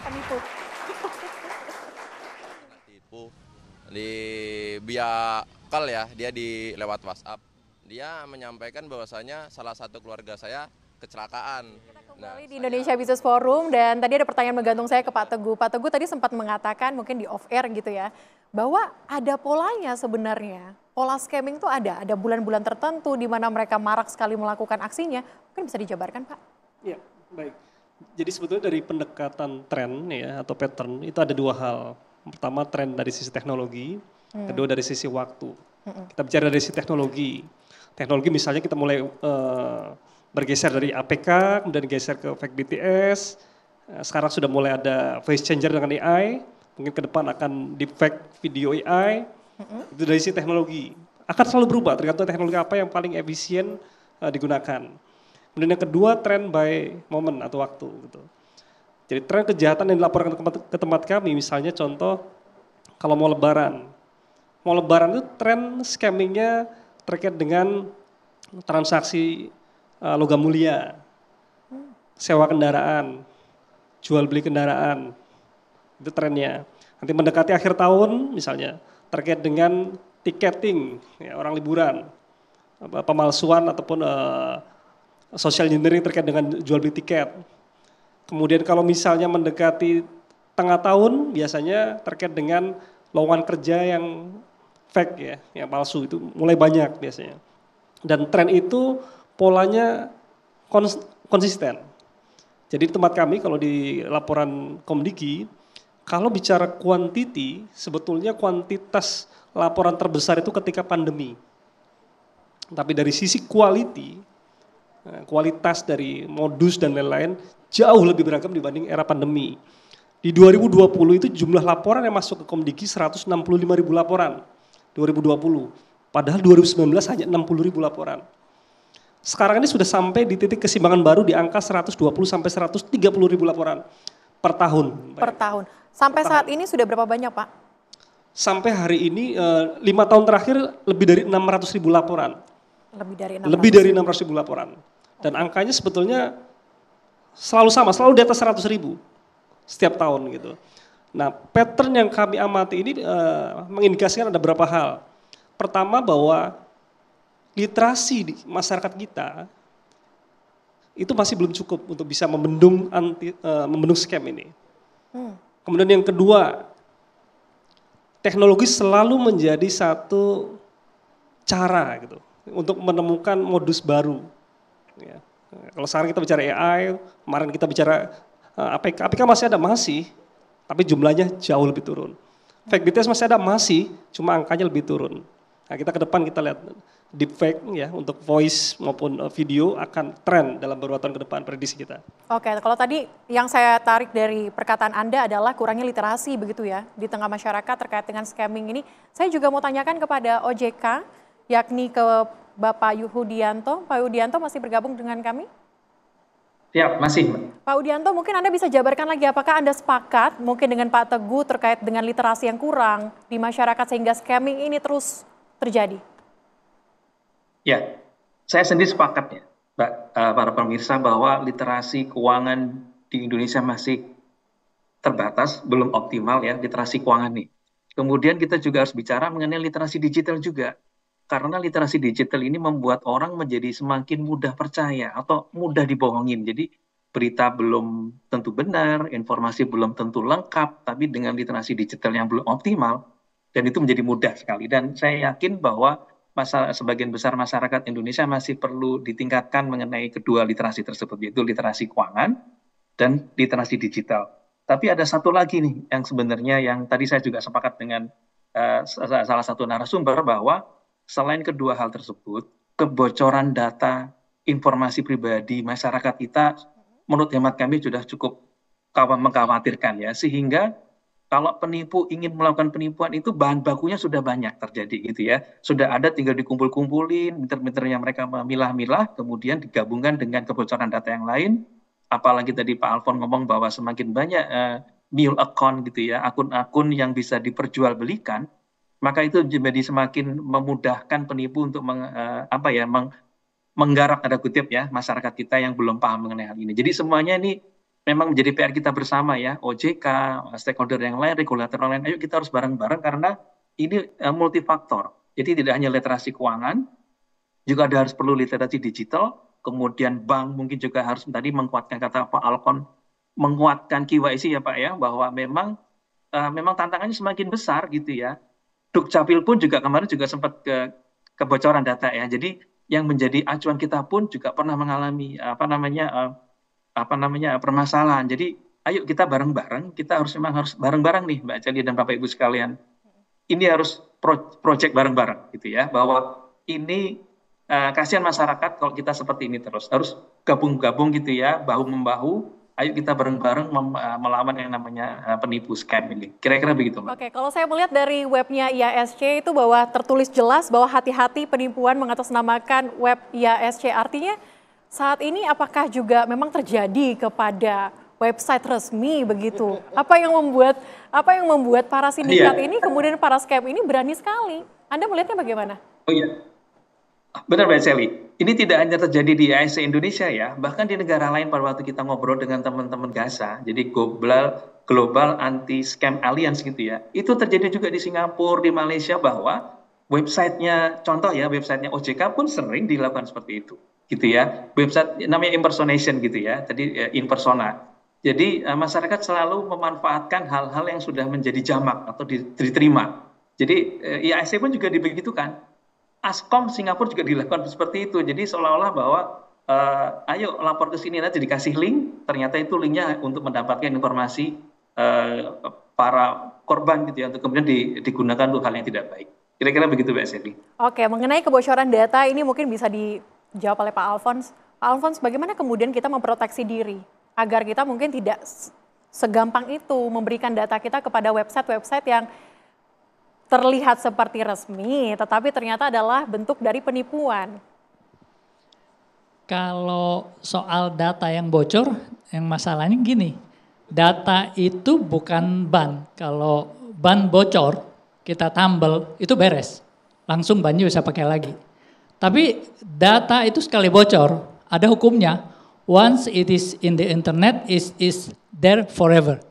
penipu? Kena tipu di via call ya, dia di lewat WhatsApp. Dia menyampaikan bahwasanya salah satu keluarga saya kecelakaan. Nah, Kembali di Indonesia Business Forum dan tadi ada pertanyaan menggantung saya ke Pak Teguh. Pak Teguh tadi sempat mengatakan mungkin di off air gitu ya, bahwa ada polanya sebenarnya. Pola scamming itu ada bulan-bulan tertentu di mana mereka marak sekali melakukan aksinya. Mungkin bisa dijabarkan Pak? Ya, baik. Jadi sebetulnya dari pendekatan tren ya atau pattern itu ada dua hal. Pertama tren dari sisi teknologi, kedua dari sisi waktu. Kita bicara dari sisi teknologi. Teknologi misalnya kita mulai bergeser dari APK, kemudian geser ke fake BTS. Sekarang sudah mulai ada voice changer dengan AI. Mungkin ke depan akan deepfake video AI. Itu dari sisi teknologi. Akan selalu berubah tergantung teknologi apa yang paling efisien digunakan. Kemudian yang kedua tren by moment atau waktu gitu. Jadi tren kejahatan yang dilaporkan ke tempat kami misalnya contoh kalau mau lebaran. Mau lebaran itu tren scammingnya terkait dengan transaksi logam mulia, sewa kendaraan, jual beli kendaraan, itu trennya. Nanti mendekati akhir tahun misalnya terkait dengan tiketing, ya, orang liburan, pemalsuan ataupun social engineering terkait dengan jual beli tiket. Kemudian kalau misalnya mendekati tengah tahun biasanya terkait dengan lowongan kerja yang fake ya, yang palsu itu mulai banyak biasanya. Dan tren itu polanya konsisten. Jadi di tempat kami kalau di laporan Komdiki, kalau bicara quantity, sebetulnya kuantitas laporan terbesar itu ketika pandemi. Tapi dari sisi quality, kualitas dari modus dan lain-lain jauh lebih beragam dibanding era pandemi. Di 2020 itu jumlah laporan yang masuk ke Komdiki 165.000 laporan. 2020. Padahal 2019 hanya 60.000 laporan. Sekarang ini sudah sampai di titik keseimbangan baru di angka 120 sampai 130.000 laporan per tahun. Per tahun. Sampai saat ini sudah berapa banyak Pak? Sampai hari ini 5 tahun terakhir lebih dari 600.000 laporan. Lebih dari 600.000 laporan. Dan angkanya sebetulnya selalu sama, selalu di atas 100.000 setiap tahun gitu. Nah, pattern yang kami amati ini mengindikasikan ada beberapa hal. Pertama bahwa literasi di masyarakat kita itu masih belum cukup untuk bisa membendung scam ini. Kemudian yang kedua, teknologi selalu menjadi satu cara gitu untuk menemukan modus baru. Ya. Kalau sekarang kita bicara AI, kemarin kita bicara APK, APK masih, tapi jumlahnya jauh lebih turun. Fake BTS masih ada, cuma angkanya lebih turun. Nah, kita ke depan kita lihat deepfake ya untuk voice maupun video akan tren dalam beberapa tahun ke depan prediksi kita. Oke, kalau tadi yang saya tarik dari perkataan Anda adalah kurangnya literasi begitu ya di tengah masyarakat terkait dengan scamming ini. Saya juga mau tanyakan kepada OJK, yakni ke Bapak Yuhudianto. Pak Yuhudianto masih bergabung dengan kami? Siap, masih. Pak Yuhudianto, mungkin Anda bisa jabarkan lagi apakah Anda sepakat mungkin dengan Pak Teguh terkait dengan literasi yang kurang di masyarakat sehingga scamming ini terus terjadi? Ya, saya sendiri sepakat ya, para pemirsa bahwa literasi keuangan di Indonesia masih terbatas, belum optimal ya literasi keuangan nih. Kemudian kita juga harus bicara mengenai literasi digital juga. Karena literasi digital ini membuat orang menjadi semakin mudah percaya atau mudah dibohongin. Jadi berita belum tentu benar, informasi belum tentu lengkap, tapi dengan literasi digital yang belum optimal, dan itu menjadi mudah sekali. Dan saya yakin bahwa sebagian besar masyarakat Indonesia masih perlu ditingkatkan mengenai kedua literasi tersebut, yaitu literasi keuangan dan literasi digital. Tapi ada satu lagi nih yang sebenarnya yang tadi saya juga sepakat dengan salah satu narasumber bahwa selain kedua hal tersebut, kebocoran data informasi pribadi masyarakat kita menurut hemat kami sudah cukup mengkhawatirkan ya, sehingga kalau penipu ingin melakukan penipuan itu bahan bakunya sudah banyak terjadi gitu ya. Sudah ada tinggal dikumpul-kumpulin, meter-meternya mereka memilah-milah, kemudian digabungkan dengan kebocoran data yang lain. Apalagi tadi Pak Alfon ngomong bahwa semakin banyak mule account gitu ya, akun-akun yang bisa diperjualbelikan, maka itu menjadi semakin memudahkan penipu untuk menggarap tanda kutip ya masyarakat kita yang belum paham mengenai hal ini. Jadi semuanya ini memang menjadi PR kita bersama ya, OJK, stakeholder yang lain, regulator yang lain, ayo kita harus bareng-bareng karena ini multifaktor. Jadi tidak hanya literasi keuangan, juga ada harus perlu literasi digital, kemudian bank mungkin juga harus tadi menguatkan kata Pak Alkon, menguatkan KYC ya Pak ya, bahwa memang tantangannya semakin besar gitu ya. Dukcapil pun juga kemarin juga sempat kebocoran data ya. Jadi yang menjadi acuan kita pun juga pernah mengalami permasalahan. Jadi ayo kita bareng-bareng, kita memang harus bareng-barang nih Mbak Celi dan Bapak Ibu sekalian. Ini harus project bareng-bareng gitu ya, bahwa ini kasihan masyarakat kalau kita seperti ini terus. Harus gabung-gabung gitu ya, bahu-membahu. Ayo kita bareng-bareng melawan yang namanya penipu scam ini. Kira-kira begitu, Mbak. Oke, kalau saya melihat dari webnya IASC itu bahwa tertulis jelas bahwa hati-hati penipuan mengatasnamakan web IASC. Artinya saat ini apakah juga memang terjadi kepada website resmi begitu? Apa yang membuat para sindikat ini kemudian para scam ini berani sekali? Anda melihatnya bagaimana? Oh iya. Benar Mbak Sally, ini tidak hanya terjadi di IASC Indonesia ya, bahkan di negara lain pada waktu kita ngobrol dengan teman-teman GASA, jadi Global Anti-Scam Alliance gitu ya, itu terjadi juga di Singapura, di Malaysia bahwa websitenya, contoh ya, websitenya OJK pun sering dilakukan seperti itu, gitu ya, website namanya impersonation gitu ya, tadi in persona. Jadi masyarakat selalu memanfaatkan hal-hal yang sudah menjadi jamak atau diterima. Jadi IASC pun juga dibegitukan. Askom Singapura juga dilakukan seperti itu. Jadi seolah-olah bahwa ayo lapor ke sini nanti dikasih link, ternyata itu linknya untuk mendapatkan informasi para korban gitu ya, untuk kemudian digunakan untuk hal yang tidak baik. Kira-kira begitu Mbak Sedi. Oke, mengenai kebocoran data ini mungkin bisa dijawab oleh Pak Alfons. Pak Alfons, bagaimana kemudian kita memproteksi diri agar kita mungkin tidak segampang itu memberikan data kita kepada website-website yang terlihat seperti resmi, tetapi ternyata adalah bentuk dari penipuan. Kalau soal data yang bocor, yang masalahnya gini, data itu bukan ban. Kalau ban bocor, kita tambal, itu beres. Langsung bannya bisa pakai lagi. Tapi data itu sekali bocor, ada hukumnya. Once it is in the internet, is there forever.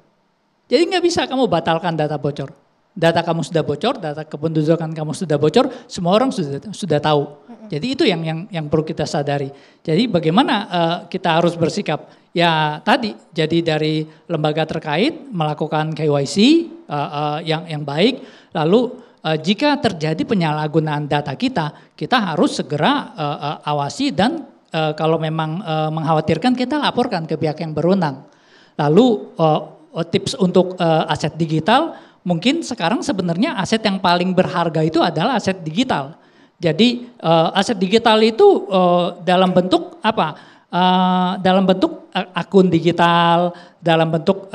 Jadi nggak bisa kamu batalkan data bocor. Data kamu sudah bocor, data kependudukan kamu sudah bocor, semua orang sudah tahu. Jadi itu yang perlu kita sadari. Jadi bagaimana kita harus bersikap? Ya tadi, jadi dari lembaga terkait melakukan KYC yang baik, lalu jika terjadi penyalahgunaan data kita harus segera awasi dan kalau memang mengkhawatirkan kita laporkan ke pihak yang berwenang. Lalu tips untuk aset digital, mungkin sekarang sebenarnya aset yang paling berharga itu adalah aset digital. Jadi aset digital itu dalam bentuk apa? Dalam bentuk akun digital, dalam bentuk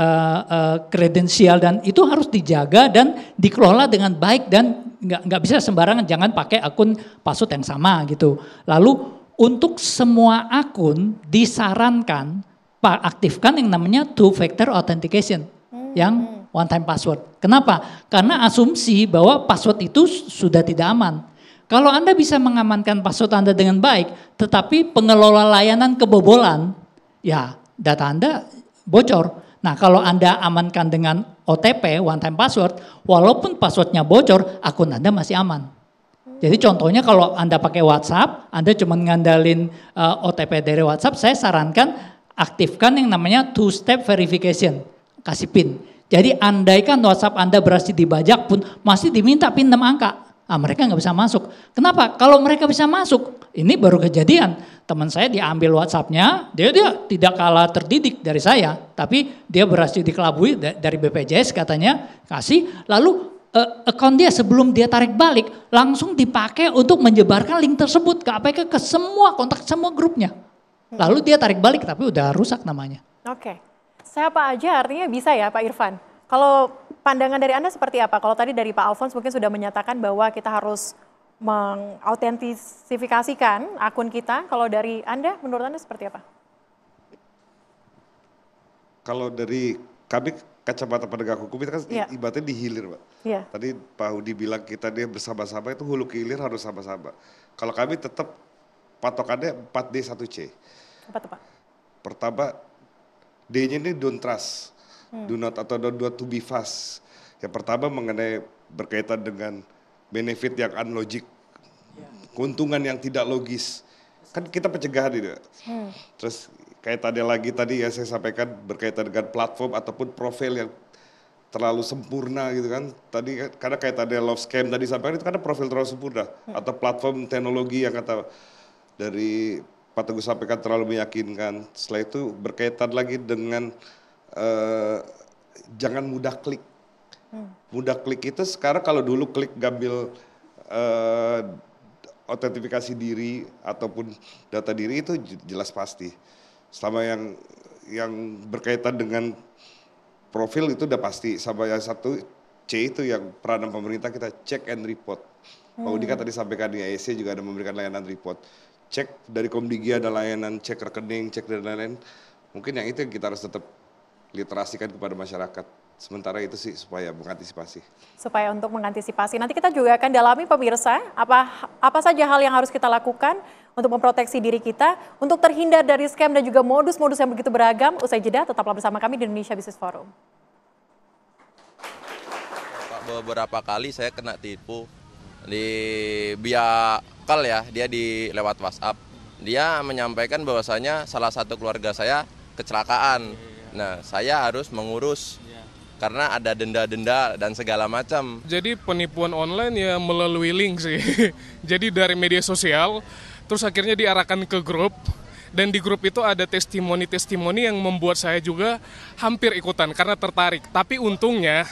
kredensial, dan itu harus dijaga dan dikelola dengan baik dan nggak bisa sembarangan, jangan pakai akun password yang sama gitu. Lalu untuk semua akun disarankan aktifkan yang namanya two factor authentication yang one time password. Kenapa? Karena asumsi bahwa password itu sudah tidak aman. Kalau Anda bisa mengamankan password Anda dengan baik, tetapi pengelola layanan kebobolan, ya data Anda bocor. Nah kalau Anda amankan dengan OTP, one time password, walaupun passwordnya bocor, akun Anda masih aman. Jadi contohnya kalau Anda pakai WhatsApp, Anda cuma ngandalin OTP dari WhatsApp, saya sarankan aktifkan yang namanya two-step verification, kasih PIN. Jadi andaikan WhatsApp Anda berhasil dibajak pun masih diminta PIN 6 angka. Mereka nggak bisa masuk. Kenapa? Kalau mereka bisa masuk, ini baru kejadian. Teman saya diambil WhatsApp-nya, dia tidak kalah terdidik dari saya, tapi dia berhasil dikelabui dari BPJS katanya, kasih. Lalu akun dia sebelum dia tarik balik, langsung dipakai untuk menyebarkan link tersebut ke APK ke semua kontak, semua grupnya. Lalu dia tarik balik, tapi udah rusak namanya. Oke. Siapa aja artinya bisa ya Pak Irfan. Kalau pandangan dari Anda seperti apa? Kalau tadi dari Pak Alfons mungkin sudah menyatakan bahwa kita harus mengautentifikasikan akun kita. Kalau dari Anda, menurut Anda seperti apa? Kalau dari kami kacamata penegak hukum itu kan ibaratnya dihilir Pak. Yeah. Tadi Pak Hudi bilang kita dia bersama-sama, itu hulu ke hilir harus sama-sama. Kalau kami tetap patokannya 4D 1C. Apa tuh Pak? Pertama, D-nya ini don't trust, do not atau don't to be fast. Yang pertama mengenai berkaitan dengan benefit yang unlogic, keuntungan yang tidak logis. Kan kita pencegahan ini. Terus kayak tadi ya saya sampaikan berkaitan dengan platform ataupun profil yang terlalu sempurna gitu kan. Tadi karena kayak tadi love scam tadi sampaikan itu karena profil terlalu sempurna atau platform teknologi yang kata dari Pak Teguh sampaikan terlalu meyakinkan. Setelah itu berkaitan lagi dengan jangan mudah klik. Mudah klik itu sekarang kalau dulu klik ngambil autentifikasi diri ataupun data diri itu jelas pasti. Selama yang berkaitan dengan profil itu udah pasti. Sama yang satu C itu yang peranan pemerintah kita check and report. Pak Udi kan tadi sampaikan di AEC juga ada memberikan layanan report. Cek dari Komdigi ada layanan cek rekening, cek dan lain-lain. Mungkin yang itu yang kita harus tetap literasikan kepada masyarakat. Sementara itu sih supaya mengantisipasi. Supaya untuk mengantisipasi. Nanti kita juga akan dalami pemirsa, apa saja hal yang harus kita lakukan untuk memproteksi diri kita, untuk terhindar dari scam dan juga modus-modus yang begitu beragam. Usai jeda, tetaplah bersama kami di Indonesia Business Forum. Beberapa kali saya kena tipu di via call ya, dia lewat WhatsApp. Dia menyampaikan bahwasanya salah satu keluarga saya kecelakaan. Nah, saya harus mengurus karena ada denda-denda dan segala macam. Jadi penipuan online ya melalui link sih. Jadi dari media sosial, terus akhirnya diarahkan ke grup. Dan di grup itu ada testimoni-testimoni yang membuat saya juga hampir ikutan karena tertarik. Tapi untungnya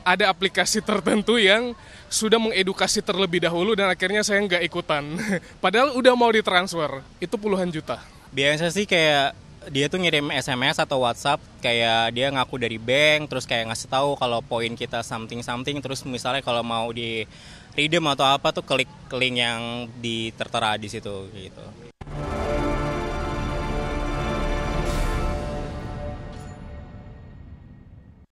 ada aplikasi tertentu yang sudah mengedukasi terlebih dahulu dan akhirnya saya nggak ikutan. Padahal udah mau ditransfer, itu puluhan juta. Biasanya sih kayak dia tuh ngirim SMS atau WhatsApp, kayak dia ngaku dari bank, terus kayak ngasih tahu kalau poin kita something, terus misalnya kalau mau di redeem atau apa tuh klik link yang tertera di situ gitu.